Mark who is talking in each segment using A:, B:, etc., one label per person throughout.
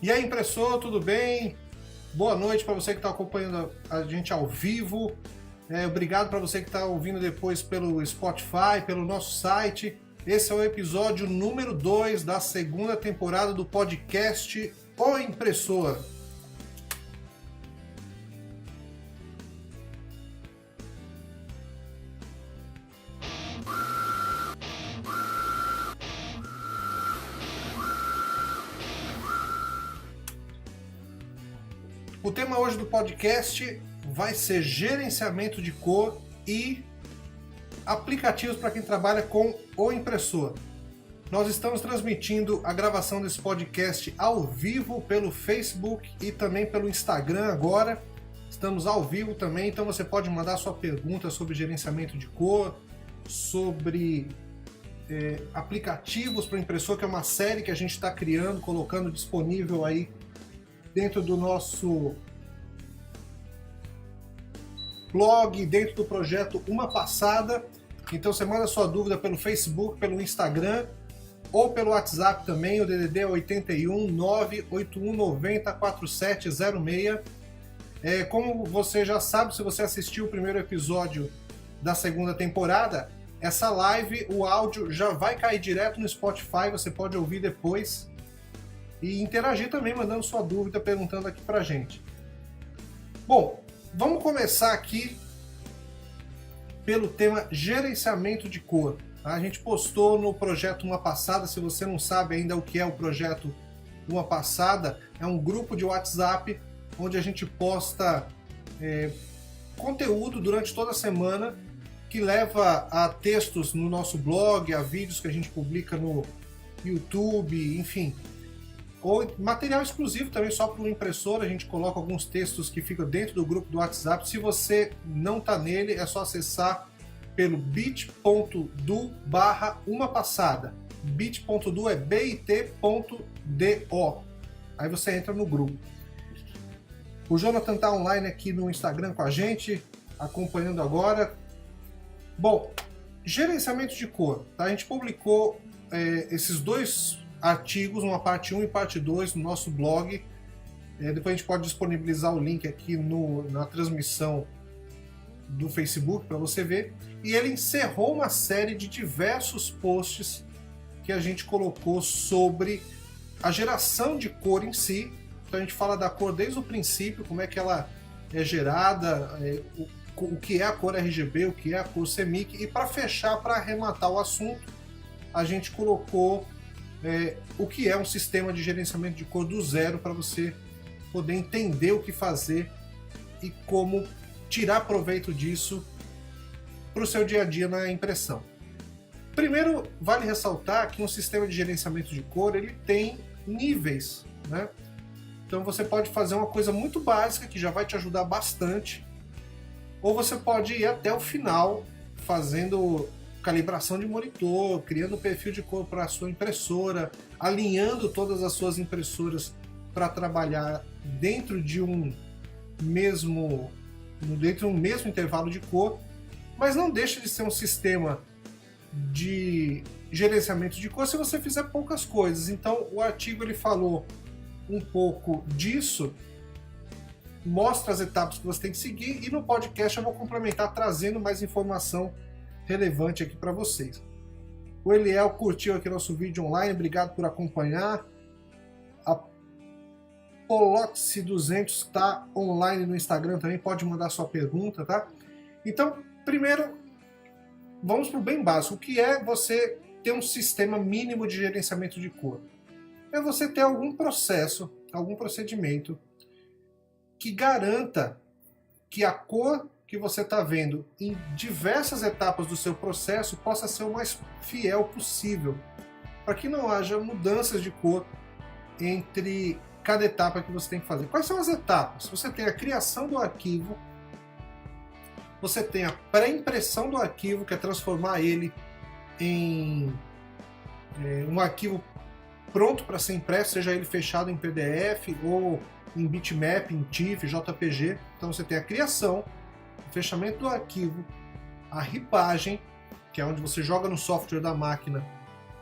A: E aí, impressor, tudo bem? Boa noite para você que está acompanhando a gente ao vivo. Obrigado para você que está ouvindo depois pelo Spotify, pelo nosso site. Esse é o episódio número 2 da segunda temporada do podcast O Impressor. O tema hoje do podcast vai ser gerenciamento de cor e aplicativos para quem trabalha com o impressor. Nós estamos transmitindo a gravação desse podcast ao vivo pelo Facebook e também pelo Instagram agora. Estamos ao vivo também, então você pode mandar sua pergunta sobre gerenciamento de cor, sobre aplicativos para impressor, que é uma série que a gente está criando, colocando disponível aí dentro do nosso blog, dentro do projeto Uma Passada. Então você manda sua dúvida pelo Facebook, pelo Instagram ou pelo WhatsApp também. O DDD é 81 981 90 4706. Como você já sabe, se você assistiu o primeiro episódio da segunda temporada, essa live, o áudio já vai cair direto no Spotify, você pode ouvir depois e interagir também, mandando sua dúvida, perguntando aqui pra gente. Bom, vamos começar aqui pelo tema gerenciamento de cor. A gente postou no projeto Uma Passada. Se você não sabe ainda o que é o projeto Uma Passada, é um grupo de WhatsApp onde a gente posta conteúdo durante toda a semana que leva a textos no nosso blog, a vídeos que a gente publica no YouTube, enfim. Ou material exclusivo também só para o impressor. A gente coloca alguns textos que ficam dentro do grupo do WhatsApp. Se você não está nele, é só acessar pelo bit.do/umapassada. bit.do é bit.do. Aí você entra no grupo. O Jonathan está online aqui no Instagram com a gente, acompanhando agora. Bom, gerenciamento de cor. Tá? A gente publicou esses dois artigos, uma parte 1 e parte 2 no nosso blog. Depois a gente pode disponibilizar o link aqui na transmissão do Facebook para você ver. E ele encerrou uma série de diversos posts que a gente colocou sobre a geração de cor em si. Então a gente fala da cor desde o princípio, como é que ela é gerada, o que é a cor RGB, o que é a cor CMYK. E para fechar, para arrematar o assunto, a gente colocou o que é um sistema de gerenciamento de cor do zero, para você poder entender o que fazer e como tirar proveito disso para o seu dia a dia na impressão. Primeiro, vale ressaltar que um sistema de gerenciamento de cor ele tem níveis, né? Então você pode fazer uma coisa muito básica que já vai te ajudar bastante, ou você pode ir até o final fazendo calibração de monitor, criando perfil de cor para a sua impressora, alinhando todas as suas impressoras para trabalhar dentro de um mesmo intervalo de cor, mas não deixa de ser um sistema de gerenciamento de cor se você fizer poucas coisas. Então o artigo ele falou um pouco disso, mostra as etapas que você tem que seguir, e no podcast eu vou complementar trazendo mais informação relevante aqui para vocês. O Eliel curtiu aqui nosso vídeo online, obrigado por acompanhar. A Poloxi200 está online no Instagram também, pode mandar sua pergunta, tá? Então, primeiro, vamos para o bem básico. O que é você ter um sistema mínimo de gerenciamento de cor? É você ter algum processo, algum procedimento que garanta que a cor que você está vendo em diversas etapas do seu processo possa ser o mais fiel possível, para que não haja mudanças de cor entre cada etapa que você tem que fazer. Quais são as etapas? Você tem a criação do arquivo, você tem a pré-impressão do arquivo, que é transformar ele em um arquivo pronto para ser impresso, seja ele fechado em PDF ou em bitmap, em TIFF, JPG. Então você tem a criação, o fechamento do arquivo, a ripagem, que é onde você joga no software da máquina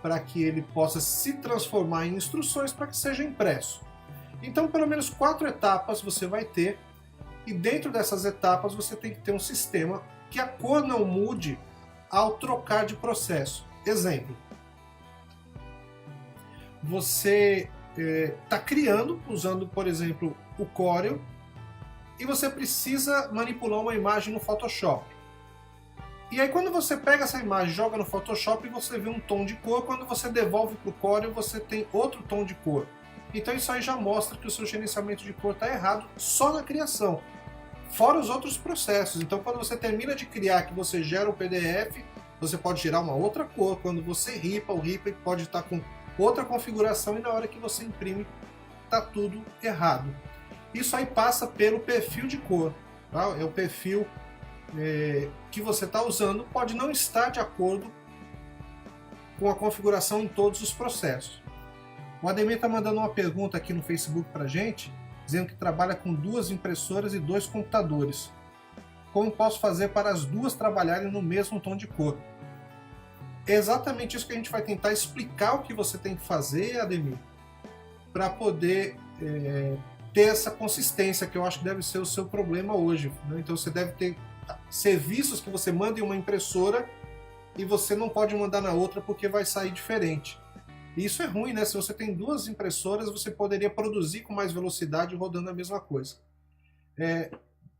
A: para que ele possa se transformar em instruções para que seja impresso. Então, pelo menos 4 etapas você vai ter, e dentro dessas etapas você tem que ter um sistema que a cor não mude ao trocar de processo. Exemplo, você está criando, usando, por exemplo, o Corel, e você precisa manipular uma imagem no Photoshop. E aí quando você pega essa imagem, joga no Photoshop, você vê um tom de cor, quando você devolve para o Corel, você tem outro tom de cor. Então isso aí já mostra que o seu gerenciamento de cor está errado só na criação, fora os outros processos. Então quando você termina de criar, que você gera o PDF, você pode gerar uma outra cor. Quando você ripa, o ripper pode estar com outra configuração, e na hora que você imprime, está tudo errado. Isso aí passa pelo perfil de cor, tá? É o perfil que você está usando, pode não estar de acordo com a configuração em todos os processos. O Ademir está mandando uma pergunta aqui no Facebook para a gente, dizendo que trabalha com 2 impressoras e 2 computadores. Como posso fazer para as 2 trabalharem no mesmo tom de cor? É exatamente isso que a gente vai tentar explicar, o que você tem que fazer, Ademir, para poder ter essa consistência, que eu acho que deve ser o seu problema hoje, né? Então você deve ter serviços que você manda em uma impressora e você não pode mandar na outra porque vai sair diferente. E isso é ruim, né? Se você tem 2 impressoras, você poderia produzir com mais velocidade rodando a mesma coisa.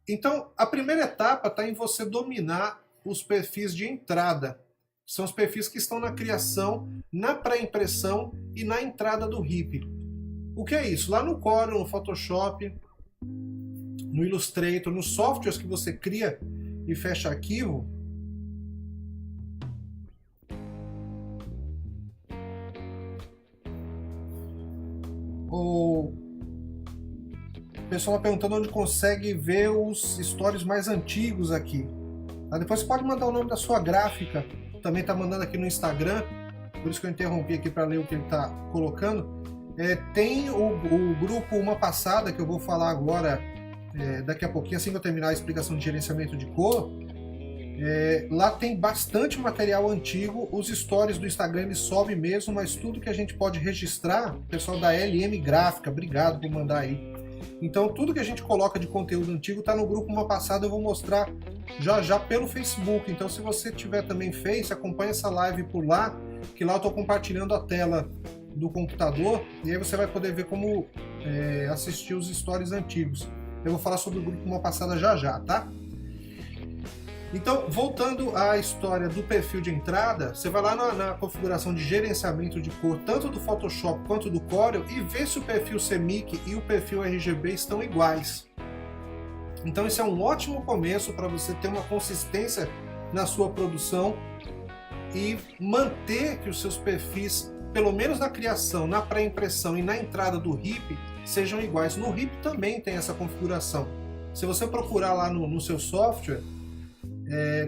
A: Então, a primeira etapa está em você dominar os perfis de entrada. São os perfis que estão na criação, na pré-impressão e na entrada do RIP. O que é isso? Lá no Corel, no Photoshop, no Illustrator, nos softwares que você cria e fecha arquivo, o pessoal está perguntando onde consegue ver os stories mais antigos aqui. Depois você pode mandar o nome da sua gráfica, também está mandando aqui no Instagram, por isso que eu interrompi aqui para ler o que ele está colocando. Tem o grupo Uma Passada, que eu vou falar agora, daqui a pouquinho, assim que eu terminar a explicação de gerenciamento de cor. Lá tem bastante material antigo, os stories do Instagram eles sobem mesmo, mas tudo que a gente pode registrar, o pessoal da LM Gráfica, obrigado por mandar aí. Então tudo que a gente coloca de conteúdo antigo está no grupo Uma Passada, eu vou mostrar já pelo Facebook. Então se você tiver também Face, acompanha essa live por lá, que lá eu estou compartilhando a tela do computador, e aí você vai poder ver como assistir os stories antigos. Eu vou falar sobre o grupo Uma Passada já, tá? Então, voltando à história do perfil de entrada, você vai lá na configuração de gerenciamento de cor, tanto do Photoshop quanto do Corel, e vê se o perfil CMYK e o perfil RGB estão iguais. Então, isso é um ótimo começo para você ter uma consistência na sua produção e manter que os seus perfis, pelo menos na criação, na pré-impressão e na entrada do RIP, sejam iguais. No RIP também tem essa configuração. Se você procurar lá no seu software,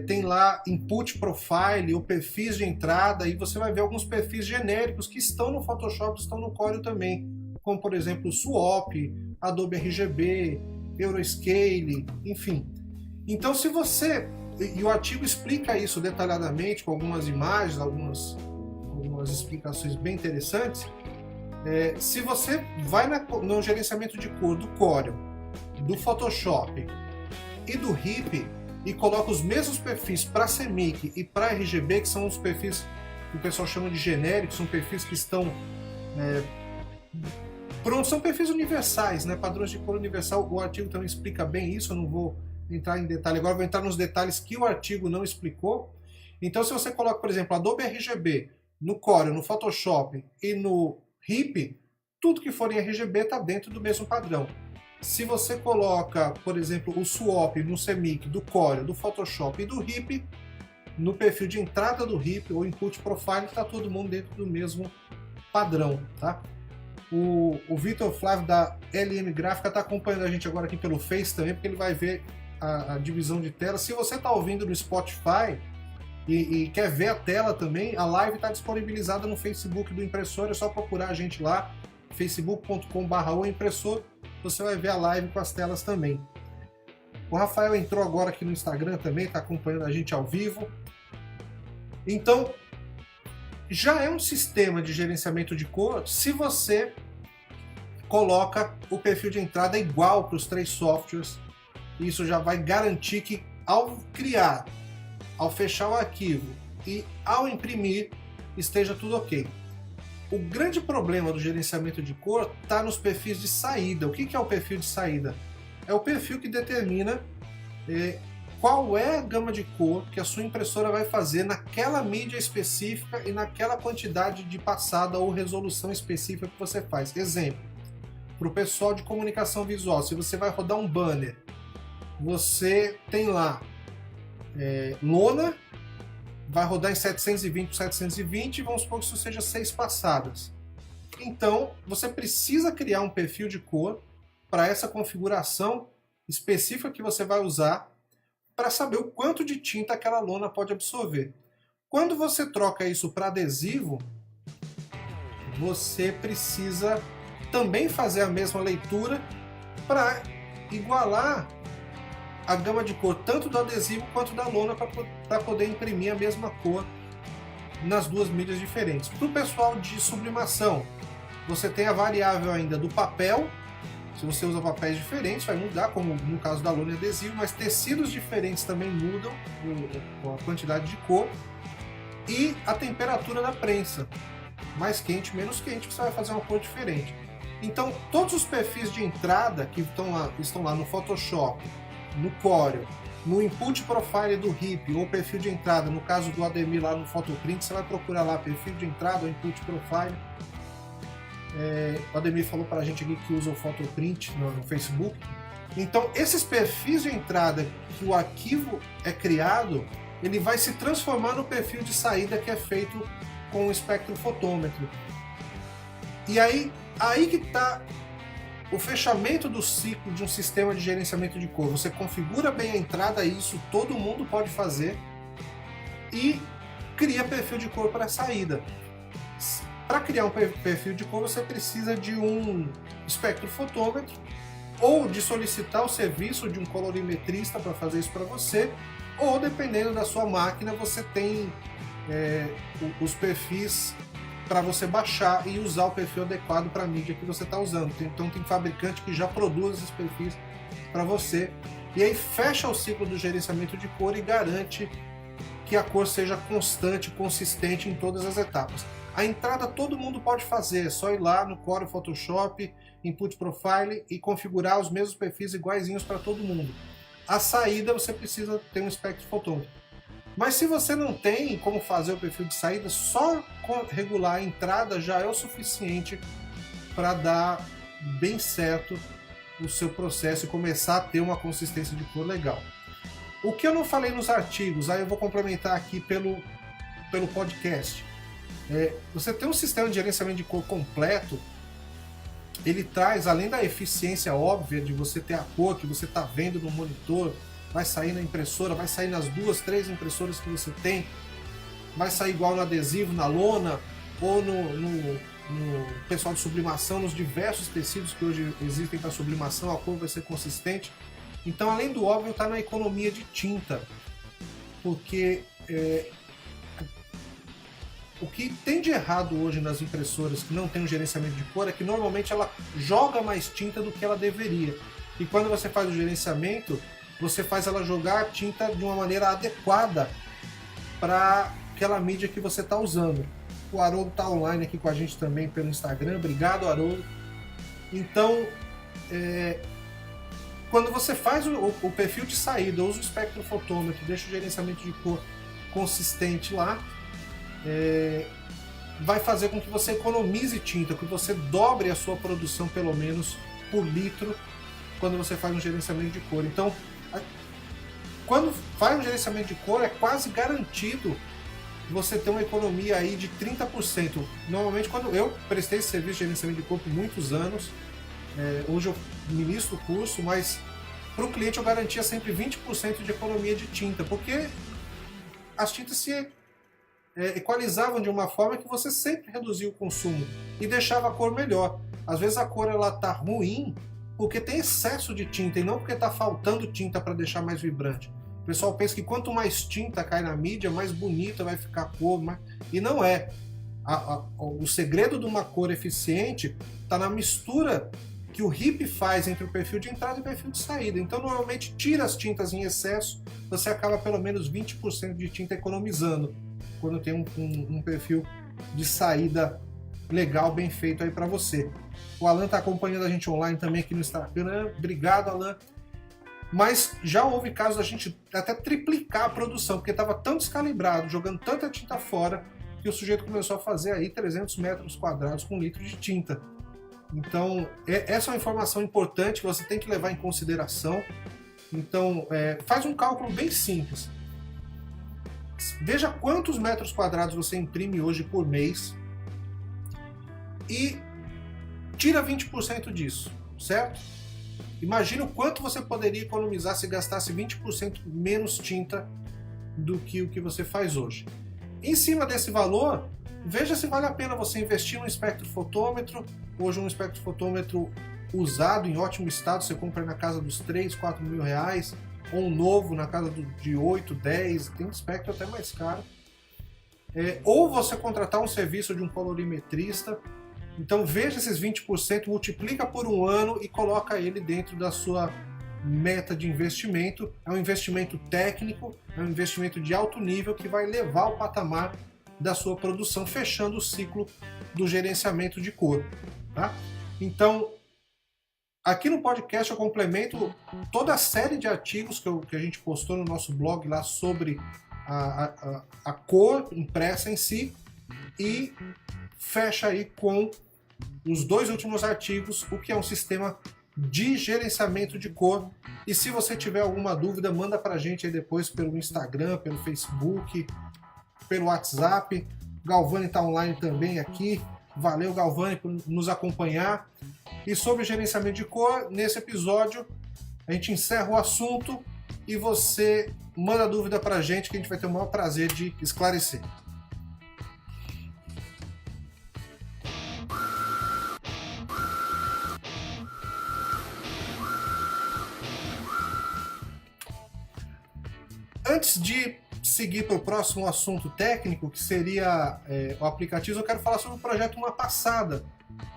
A: tem lá Input Profile ou perfis de entrada, e você vai ver alguns perfis genéricos que estão no Photoshop, estão no Corel também, como por exemplo o Swap, Adobe RGB, Euroscale, enfim. Então se você... E o artigo explica isso detalhadamente, com algumas imagens, algumas explicações bem interessantes. Se você vai no gerenciamento de cor do Corel, do Photoshop e do RIP, e coloca os mesmos perfis para CMYK e para RGB, que são os perfis que o pessoal chama de genéricos, são perfis que estão prontos, são perfis universais, né? Padrões de cor universal. O artigo também explica bem isso, eu não vou entrar em detalhe agora, vou entrar nos detalhes que o artigo não explicou. Então se você coloca, por exemplo, Adobe RGB no Corel, no Photoshop e no RIP, tudo que for em RGB está dentro do mesmo padrão. Se você coloca, por exemplo, o Swap no CMYK do Corel, do Photoshop e do RIP, no perfil de entrada do RIP ou Input Profile, está todo mundo dentro do mesmo padrão, tá? O Vitor Flávio da LM Gráfica está acompanhando a gente agora aqui pelo Face também, porque ele vai ver a divisão de tela. Se você está ouvindo no Spotify e quer ver a tela também, a live está disponibilizada no Facebook do Impressor, é só procurar a gente lá, facebook.com/oimpressor, você vai ver a live com as telas também. O Rafael entrou agora aqui no Instagram também, está acompanhando a gente ao vivo. Então, já é um sistema de gerenciamento de cor se você coloca o perfil de entrada igual para os 3 softwares. Isso já vai garantir que ao criar, ao fechar o arquivo e ao imprimir, esteja tudo ok. O grande problema do gerenciamento de cor está nos perfis de saída. O que é o perfil de saída? É o perfil que determina qual é a gama de cor que a sua impressora vai fazer naquela mídia específica e naquela quantidade de passada ou resolução específica que você faz. Exemplo, para o pessoal de comunicação visual, se você vai rodar um banner, você tem lá lona, vai rodar em 720 por 720, vamos supor que isso seja 6 passadas. Então, você precisa criar um perfil de cor para essa configuração específica que você vai usar para saber o quanto de tinta aquela lona pode absorver. Quando você troca isso para adesivo, você precisa também fazer a mesma leitura para igualar a gama de cor tanto do adesivo quanto da lona para poder imprimir a mesma cor nas duas mídias diferentes. Para o pessoal de sublimação, você tem a variável ainda do papel. Se você usa papéis diferentes, vai mudar, como no caso da lona e adesivo, mas tecidos diferentes também mudam a quantidade de cor. E a temperatura da prensa. Mais quente, menos quente, você vai fazer uma cor diferente. Então, todos os perfis de entrada que estão lá no Photoshop, no Corel, no Input Profile do RIP, ou perfil de entrada, no caso do Ademir lá no Photoprint, você vai procurar lá perfil de entrada ou Input Profile. O Ademir falou para a gente aqui que usa o Photoprint no Facebook. Então, esses perfis de entrada que o arquivo é criado, ele vai se transformar no perfil de saída que é feito com o espectrofotômetro. E aí que está o fechamento do ciclo de um sistema de gerenciamento de cor. Você configura bem a entrada, isso todo mundo pode fazer, e cria perfil de cor para a saída. Para criar um perfil de cor, você precisa de um espectrofotômetro ou de solicitar o serviço de um colorimetrista para fazer isso para você, ou dependendo da sua máquina, você tem os perfis para você baixar e usar o perfil adequado para a mídia que você está usando. Então tem fabricante que já produz esses perfis para você, e aí fecha o ciclo do gerenciamento de cor e garante que a cor seja constante, consistente em todas as etapas. A entrada todo mundo pode fazer, é só ir lá no Corel Photoshop, Input Profile e configurar os mesmos perfis iguaizinhos para todo mundo. A saída você precisa ter um espectrofotômetro. Mas se você não tem como fazer o perfil de saída, só regular a entrada já é o suficiente para dar bem certo o seu processo e começar a ter uma consistência de cor legal. O que eu não falei nos artigos, aí eu vou complementar aqui pelo podcast. Você tem um sistema de gerenciamento de cor completo, ele traz, além da eficiência óbvia de você ter a cor que você está vendo no monitor, vai sair na impressora, vai sair nas 2, 3 impressoras que você tem, vai sair igual no adesivo, na lona, ou no pessoal de sublimação, nos diversos tecidos que hoje existem para sublimação, a cor vai ser consistente. Então, além do óbvio, está na economia de tinta, porque o que tem de errado hoje nas impressoras que não tem um gerenciamento de cor é que normalmente ela joga mais tinta do que ela deveria. E quando você faz o gerenciamento, você faz ela jogar a tinta de uma maneira adequada para aquela mídia que você está usando. O Haroldo está online aqui com a gente também pelo Instagram. Obrigado, Haroldo. Então, quando você faz o perfil de saída, usa o espectrofotômetro, deixa o gerenciamento de cor consistente lá, vai fazer com que você economize tinta, que você dobre a sua produção pelo menos por litro quando você faz um gerenciamento de cor. Então, quando faz um gerenciamento de cor, é quase garantido você ter uma economia aí de 30%. Normalmente, quando eu prestei esse serviço de gerenciamento de cor por muitos anos, hoje eu ministro o curso, mas para o cliente eu garantia sempre 20% de economia de tinta, porque as tintas se equalizavam de uma forma que você sempre reduzia o consumo e deixava a cor melhor. Às vezes a cor ela tá ruim porque tem excesso de tinta e não porque está faltando tinta para deixar mais vibrante. O pessoal pensa que quanto mais tinta cai na mídia, mais bonita vai ficar a cor, e não é. O segredo de uma cor eficiente está na mistura que o HIP faz entre o perfil de entrada e o perfil de saída. Então, normalmente, tira as tintas em excesso, você acaba pelo menos 20% de tinta economizando, quando tem um perfil de saída legal, bem feito aí para você. O Alan está acompanhando a gente online também aqui no Instagram. Obrigado, Alan. Mas já houve casos da gente até triplicar a produção, porque estava tão descalibrado, jogando tanta tinta fora, que o sujeito começou a fazer aí 300 metros quadrados com 1 litro de tinta. Então, essa é uma informação importante que você tem que levar em consideração. Então, faz um cálculo bem simples. Veja quantos metros quadrados você imprime hoje por mês e tira 20% disso, certo? Imagina o quanto você poderia economizar se gastasse 20% menos tinta do que o que você faz hoje. Em cima desse valor, veja se vale a pena você investir num espectrofotômetro. Hoje um espectrofotômetro usado, em ótimo estado, você compra na casa dos 3, 4 mil reais, ou um novo na casa de 8, 10, tem espectro até mais caro. Ou você contratar um serviço de um colorimetrista. Então veja esses 20%, multiplica por um ano e coloca ele dentro da sua meta de investimento. É um investimento técnico, é um investimento de alto nível que vai levar ao patamar da sua produção, fechando o ciclo do gerenciamento de cor. Tá? Então, aqui no podcast eu complemento toda a série de artigos que a gente postou no nosso blog lá sobre a cor impressa em si, e fecha aí com os 2 últimos artigos, o que é um sistema de gerenciamento de cor. E se você tiver alguma dúvida, manda pra gente aí depois pelo Instagram, pelo Facebook, pelo WhatsApp. Galvani está online também aqui. Valeu, Galvani, por nos acompanhar. E sobre gerenciamento de cor, nesse episódio a gente encerra o assunto e você manda dúvida pra gente que a gente vai ter o maior prazer de esclarecer. Antes de seguir para o próximo assunto técnico, que seria o aplicativo, eu quero falar sobre o projeto Uma Passada.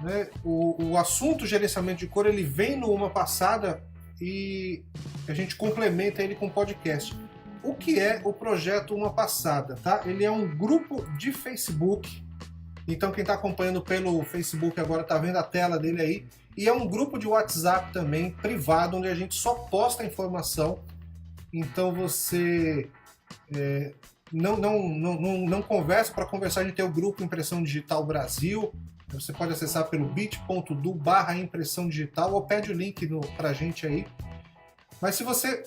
A: Né? O assunto gerenciamento de cor, ele vem no Uma Passada e a gente complementa ele com podcast. O que é o projeto Uma Passada? Tá? Ele é um grupo de Facebook. Então quem está acompanhando pelo Facebook agora está vendo a tela dele aí. E é um grupo de WhatsApp também, privado, onde a gente só posta informação. Então você não conversa. Para conversar, a gente tem o grupo Impressão Digital Brasil. Você pode acessar pelo bit.do/impressão digital ou pede o link para a gente aí. Mas se você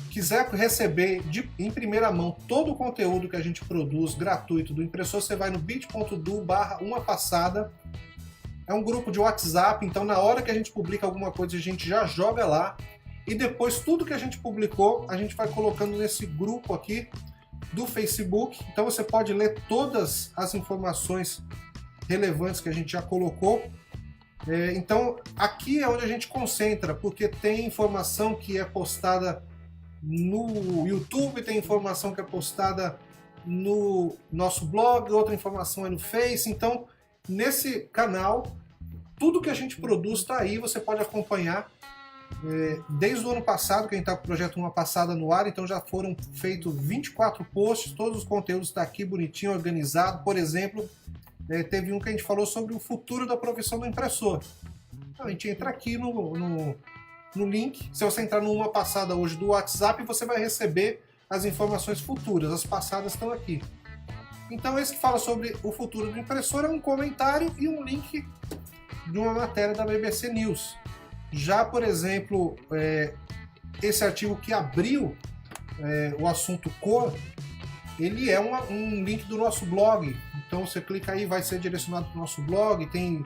A: quiser receber em primeira mão todo o conteúdo que a gente produz gratuito do impressor, você vai no bit.do/umapassada. É um grupo de WhatsApp, então na hora que a gente publica alguma coisa, a gente já joga lá. E depois tudo que a gente publicou, a gente vai colocando nesse grupo aqui do Facebook. Então você pode ler todas as informações relevantes que a gente já colocou. Então aqui é onde a gente concentra, porque tem informação que é postada no YouTube, tem informação que é postada no nosso blog, outra informação é no Face. Então nesse canal, tudo que a gente produz está aí, você pode acompanhar. Desde o ano passado, que a gente está com o projeto Uma Passada no ar, então já foram feitos 24 posts, todos os conteúdos estão aqui bonitinho, organizado. Por exemplo, teve um que a gente falou sobre o futuro da profissão do impressor. Então, a gente entra aqui no link. Se você entrar no Uma Passada hoje do WhatsApp, você vai receber as informações futuras, as passadas estão aqui. Então esse que fala sobre o futuro do impressor é um comentário e um link de uma matéria da BBC News. Já, por exemplo, esse artigo que abriu o assunto cor, ele é um link do nosso blog. Então você clica aí, vai ser direcionado para o nosso blog. Tem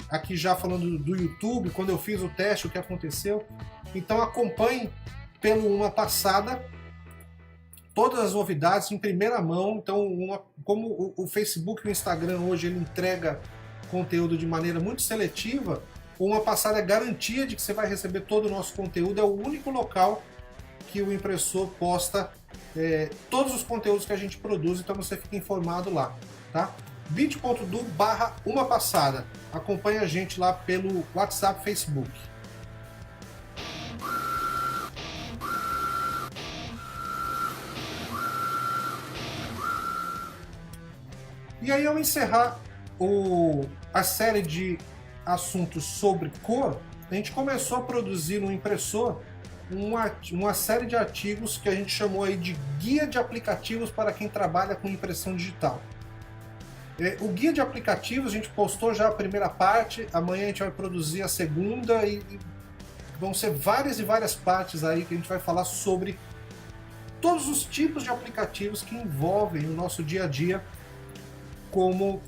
A: aqui já falando do YouTube, quando eu fiz o teste, o que aconteceu. Então acompanhe pelo Uma Passada todas as novidades em primeira mão. Então, como o Facebook e o Instagram hoje ele entrega conteúdo de maneira muito seletiva, Uma Passada é garantia de que você vai receber todo o nosso conteúdo. É o único local que o impressor posta todos os conteúdos que a gente produz, então você fica informado lá, tá? bit.do/umapassada. Acompanhe a gente lá pelo WhatsApp, Facebook. E aí, ao encerrar a série de assuntos sobre cor, a gente começou a produzir no impressor uma série de artigos que a gente chamou aí de Guia de Aplicativos para quem trabalha com impressão digital. O guia de aplicativos, a gente postou já a primeira parte, amanhã a gente vai produzir a segunda e vão ser várias e várias partes aí que a gente vai falar sobre todos os tipos de aplicativos que envolvem o nosso dia a dia como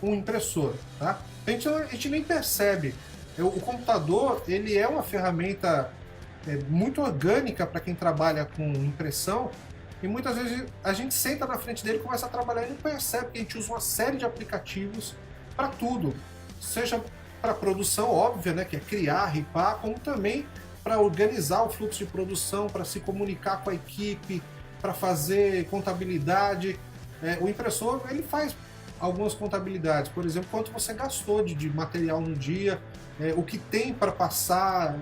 A: um impressor, tá? A gente nem percebe. O computador, ele é uma ferramenta muito orgânica para quem trabalha com impressão, e muitas vezes a gente senta na frente dele, começa a trabalhar e não percebe que a gente usa uma série de aplicativos para tudo, seja para produção óbvia, né, que é criar, ripar, como também para organizar o fluxo de produção, para se comunicar com a equipe, para fazer contabilidade. O impressor, ele faz algumas contabilidades, por exemplo, quanto você gastou de material no dia, o que tem para passar,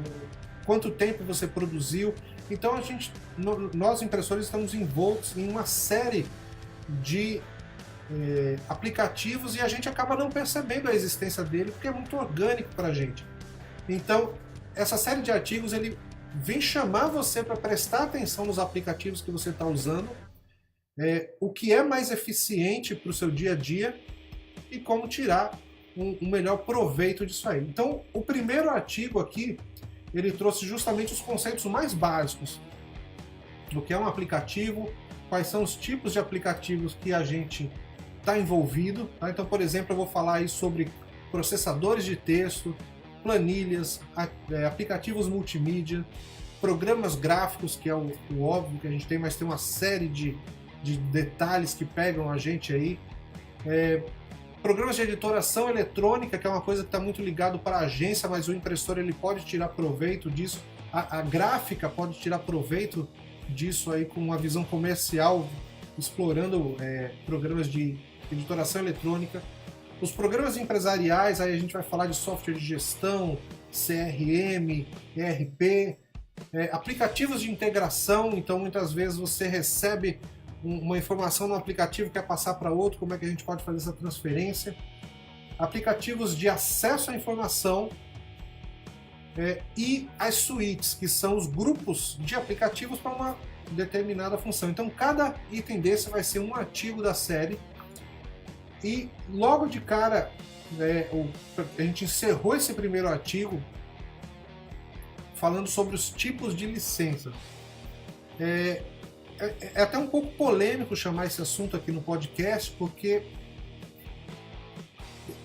A: quanto tempo você produziu. Então nós impressores estamos envoltos em uma série de aplicativos e a gente acaba não percebendo a existência dele porque é muito orgânico para a gente. Então essa série de artigos ele vem chamar você para prestar atenção nos aplicativos que você está usando, o que é mais eficiente para o seu dia a dia e como tirar um melhor proveito disso aí. Então o primeiro artigo aqui ele trouxe justamente os conceitos mais básicos do que é um aplicativo, quais são os tipos de aplicativos que a gente está envolvido. Tá? Então, por exemplo, eu vou falar aí sobre processadores de texto, planilhas, aplicativos multimídia, programas gráficos, que é o óbvio que a gente tem, mas tem uma série de detalhes que pegam a gente aí. Programas de editoração eletrônica, que é uma coisa que está muito ligado para a agência, mas o impressor ele pode tirar proveito disso. A gráfica pode tirar proveito disso aí com uma visão comercial, explorando programas de editoração eletrônica. Os programas empresariais, aí a gente vai falar de software de gestão, CRM, ERP, aplicativos de integração, então muitas vezes você recebe uma informação no aplicativo, quer passar para outro, como é que a gente pode fazer essa transferência. Aplicativos de acesso à informação e as suítes, que são os grupos de aplicativos para uma determinada função. Então cada item desse vai ser um artigo da série e logo de cara a gente encerrou esse primeiro artigo falando sobre os tipos de licença. É até um pouco polêmico chamar esse assunto aqui no podcast, porque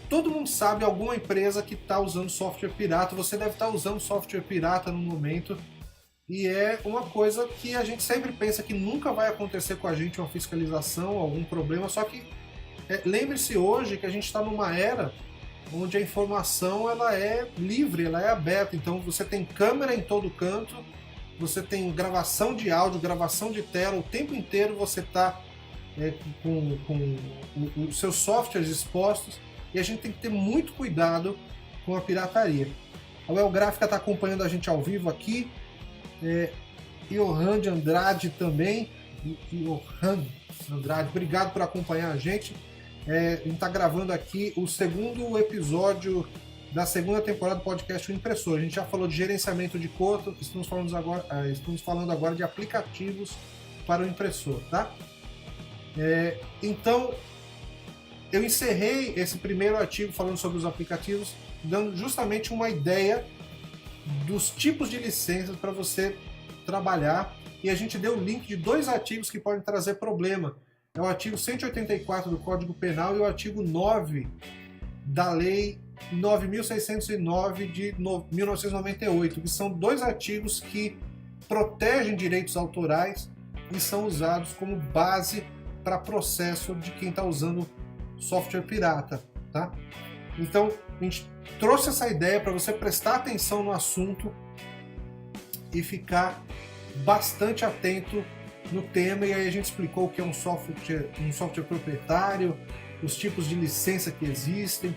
A: todo mundo sabe alguma empresa que está usando software pirata. Você deve estar usando software pirata no momento, e é uma coisa que a gente sempre pensa que nunca vai acontecer com a gente, uma fiscalização, algum problema, só que lembre-se hoje que a gente está numa era onde a informação ela é livre, ela é aberta, então você tem câmera em todo canto, você tem gravação de áudio, gravação de tela, o tempo inteiro você está com os seus softwares expostos, e a gente tem que ter muito cuidado com a pirataria. A UEL Gráfica está acompanhando a gente ao vivo aqui, Johan de Andrade também, Johan Andrade, obrigado por acompanhar a gente. A gente está gravando aqui o segundo episódio da segunda temporada do podcast O Impressor. A gente já falou de gerenciamento de cor, estamos falando agora de aplicativos para o impressor, tá? Então, eu encerrei esse primeiro artigo falando sobre os aplicativos, dando justamente uma ideia dos tipos de licenças para você trabalhar, e a gente deu o link de 2 artigos que podem trazer problema. É o artigo 184 do Código Penal e o artigo 9 da Lei 9.609 de 1998, que são 2 artigos que protegem direitos autorais e são usados como base para processo de quem está usando software pirata, tá? Então, a gente trouxe essa ideia para você prestar atenção no assunto e ficar bastante atento no tema, e aí a gente explicou o que é um software proprietário, os tipos de licença que existem.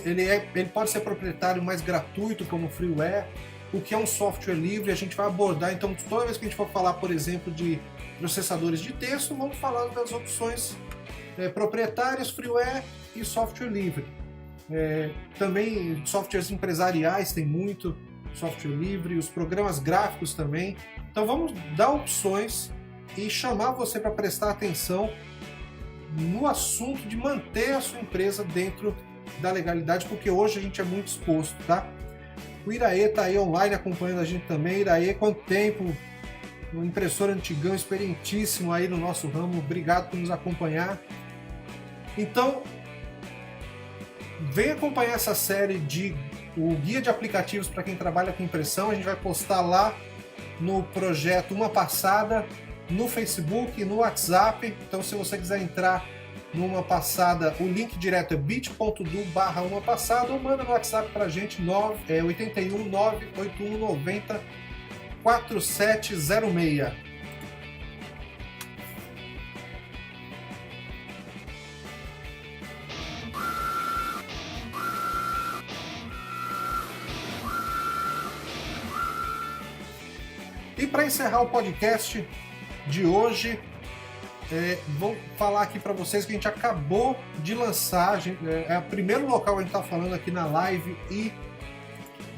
A: Ele pode ser proprietário, mas gratuito, como freeware. O que é um software livre, a gente vai abordar. Então, toda vez que a gente for falar, por exemplo, de processadores de texto, vamos falar das opções proprietárias, freeware e software livre. Também softwares empresariais tem muito software livre, os programas gráficos também. Então vamos dar opções e chamar você para prestar atenção no assunto de manter a sua empresa dentro da legalidade, porque hoje a gente é muito exposto, tá? O Iraê está aí online acompanhando a gente também. Iraê, quanto tempo? Um impressor antigão, experientíssimo aí no nosso ramo. Obrigado por nos acompanhar. Então, vem acompanhar essa série de o guia de aplicativos para quem trabalha com impressão. A gente vai postar lá no projeto Uma Passada, no Facebook, no WhatsApp. Então, se você quiser entrar numa passada, o link direto é bit.do/umapassada ou manda no WhatsApp pra gente 81 98190 4706. E para encerrar o podcast de hoje, vou falar aqui para vocês que a gente acabou de lançar, é o primeiro local que a gente está falando aqui na live e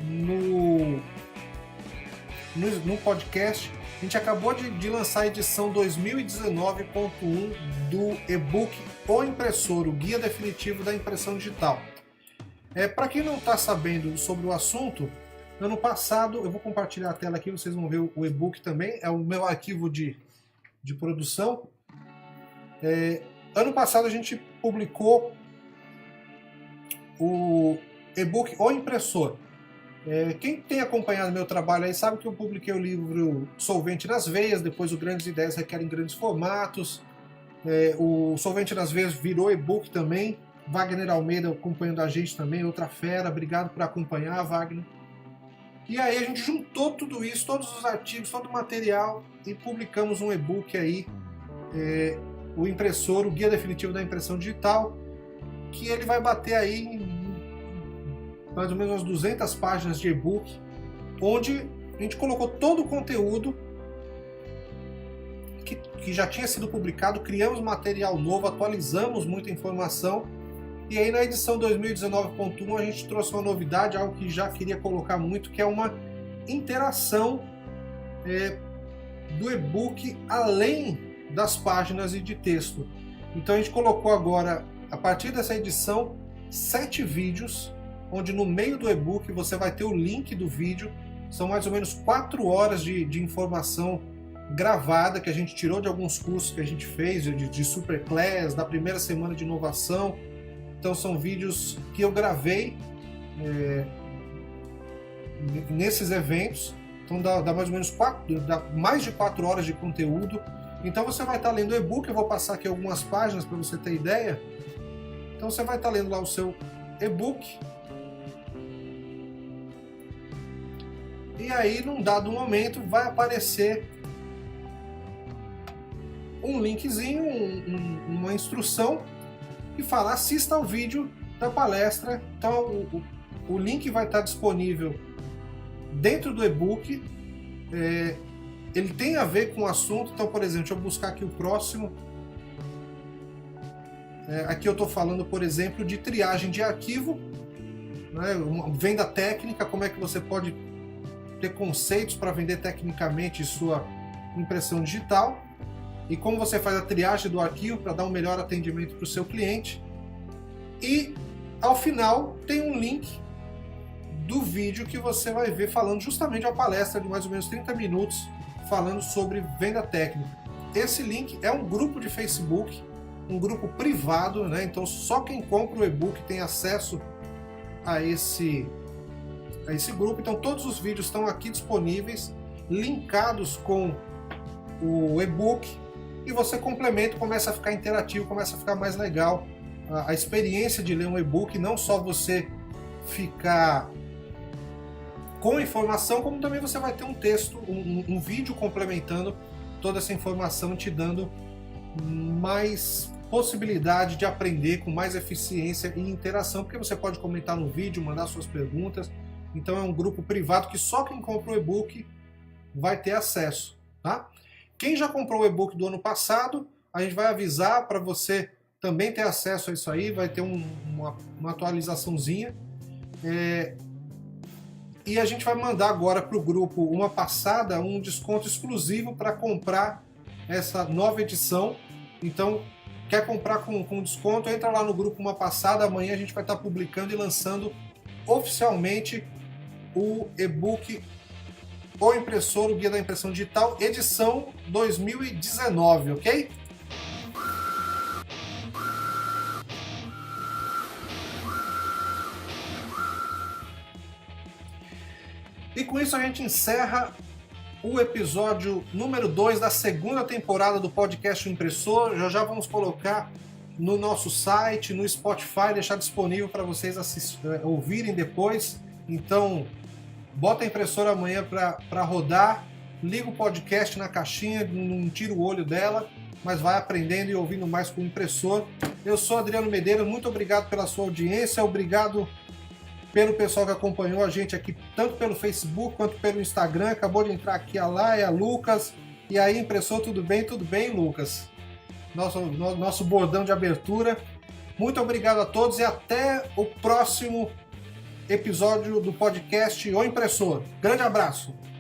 A: no podcast. A gente acabou de lançar a edição 2019.1 do e-book O Impressor, o guia definitivo da impressão digital. Para quem não está sabendo sobre o assunto, ano passado, eu vou compartilhar a tela aqui, vocês vão ver o e-book também, é o meu arquivo de produção. Ano passado a gente publicou o e-book O Impressor. Quem tem acompanhado meu trabalho aí sabe que eu publiquei o livro Solvente nas Veias, depois o Grandes Ideias Requerem Grandes Formatos. O Solvente nas Veias virou e-book também. Wagner Almeida acompanhando a gente também, outra fera. Obrigado por acompanhar, Wagner. E aí a gente juntou tudo isso, todos os artigos, todo o material e publicamos um e-book aí, o Impressor, o Guia Definitivo da Impressão Digital, que ele vai bater aí em mais ou menos umas 200 páginas de e-book, onde a gente colocou todo o conteúdo que já tinha sido publicado, criamos material novo, atualizamos muita informação. E aí na edição 2019.1 a gente trouxe uma novidade, algo que já queria colocar muito, que é uma interação do e-book além das páginas e de texto. Então a gente colocou agora, a partir dessa edição, 7 vídeos, onde no meio do e-book você vai ter o link do vídeo. São mais ou menos 4 horas de informação gravada que a gente tirou de alguns cursos que a gente fez, de Superclass, da primeira semana de inovação. Então são vídeos que eu gravei nesses eventos. Então dá mais ou menos mais de 4 horas de conteúdo. Então você vai estar lendo o e-book, eu vou passar aqui algumas páginas para você ter ideia. Então você vai estar lendo lá o seu e-book. E aí, num dado momento, vai aparecer um linkzinho, uma instrução que fala: assista ao vídeo da palestra. Então o link vai estar disponível dentro do e-book. Ele tem a ver com o assunto. Então, por exemplo, deixa eu buscar aqui o próximo. Aqui eu estou falando, por exemplo, de triagem de arquivo, né, venda técnica, como é que você pode ter conceitos para vender tecnicamente sua impressão digital e como você faz a triagem do arquivo para dar um melhor atendimento para o seu cliente. E ao final tem um link do vídeo que você vai ver falando justamente uma palestra de mais ou menos 30 minutos falando sobre venda técnica. Esse link é um grupo de Facebook, um grupo privado, né? Então só quem compra o e-book tem acesso a esse grupo. Então todos os vídeos estão aqui disponíveis, linkados com o e-book, e você complementa, começa a ficar interativo, começa a ficar mais legal a experiência de ler um e-book, não só você ficar com informação, como também você vai ter um texto, um vídeo complementando toda essa informação, te dando mais possibilidade de aprender com mais eficiência e interação, porque você pode comentar no vídeo, mandar suas perguntas. Então é um grupo privado que só quem comprou o e-book vai ter acesso, tá? Quem já comprou o e-book do ano passado, a gente vai avisar para você também ter acesso a isso aí, vai ter uma atualizaçãozinha. E a gente vai mandar agora para o grupo Uma Passada um desconto exclusivo para comprar essa nova edição. Então, quer comprar com desconto, entra lá no grupo Uma Passada. Amanhã a gente vai estar publicando e lançando oficialmente o e-book O Impressor, o Guia da Impressão Digital, edição 2019, ok? E com isso a gente encerra o episódio número 2 da segunda temporada do podcast O Impressor. Já vamos colocar no nosso site, no Spotify, deixar disponível para vocês ouvirem depois. Então, bota a impressora amanhã para rodar, liga o podcast na caixinha, não tira o olho dela, mas vai aprendendo e ouvindo mais com o impressor. Eu sou Adriano Medeiros, muito obrigado pela sua audiência, obrigado pelo pessoal que acompanhou a gente aqui, tanto pelo Facebook quanto pelo Instagram. Acabou de entrar aqui a Laia, a Lucas. E aí, impressor, tudo bem? Tudo bem, Lucas? Nosso bordão de abertura. Muito obrigado a todos e até o próximo episódio do podcast O Impressor. Grande abraço!